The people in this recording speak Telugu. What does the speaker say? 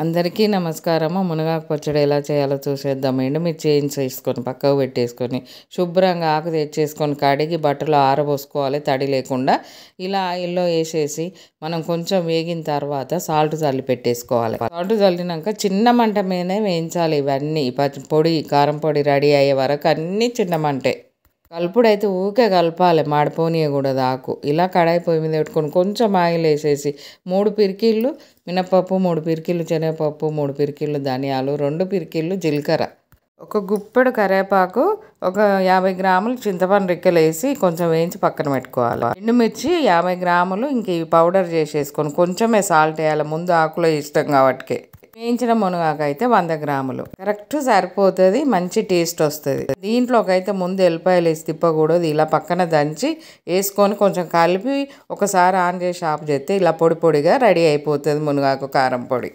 అందరికీ నమస్కారము. మునగాకు పచ్చడి ఎలా చేయాలో చూసేద్దాం. ఎండుమిర్చి వేసుకొని పక్కకు పెట్టేసుకొని శుభ్రంగా ఆకు తెచ్చేసుకొని కడిగి బట్టలో ఆరబోసుకోవాలి తడి లేకుండా. ఇలా ఆయిల్లో వేసేసి మనం కొంచెం వేగిన తర్వాత సాల్ట్ చల్లి పెట్టేసుకోవాలి. సాల్ట్ చల్లినాక చిన్న మంట మీదనే వేయించాలి. ఇవన్నీ పొడి కారం పొడి రెడీ అయ్యే వరకు అన్నీ చిన్న మంటే. కలుపుడైతే ఊకే కలపాలి, మాడిపోనీయకూడదు ఆకు. ఇలా కడాయి పొయ్యి మీద పెట్టుకొని కొంచెం ఆయిల్ వేసేసి 3 పిరికిళ్ళు మినపప్పు, 3 పిరికిళ్ళు శనగపప్పు, 3 పిరికిళ్ళు ధనియాలు, 2 పిరికిళ్ళు జీలకర్ర, ఒక గుప్పెడు కరివేపాకు, ఒక 50 గ్రాములు చింతపండు రెక్కలు వేసి కొంచెం వేయించి పక్కన పెట్టుకోవాలి. ఎండుమిర్చి 50 గ్రాములు ఇంక ఇవి పౌడర్ చేసేసుకొని కొంచెమే సాల్ట్ వేయాలి, ముందు ఆకులో ఇష్టం కాబట్టి. వేయించిన మునగాకు అయితే 100 గ్రాములు కరెక్ట్ సరిపోతుంది, మంచి టేస్ట్ వస్తుంది. దీంట్లోకి అయితే ముందు ఎల్లిపాయలు వేసి తిప్పకూడదు, ఇలా పక్కన దంచి వేసుకొని కొంచెం కలిపి ఒకసారి ఆన్ చేసి ఆఫ్ చేస్తే ఇలా పొడి పొడిగా రెడీ అయిపోతుంది మునగాకు కారం పొడి.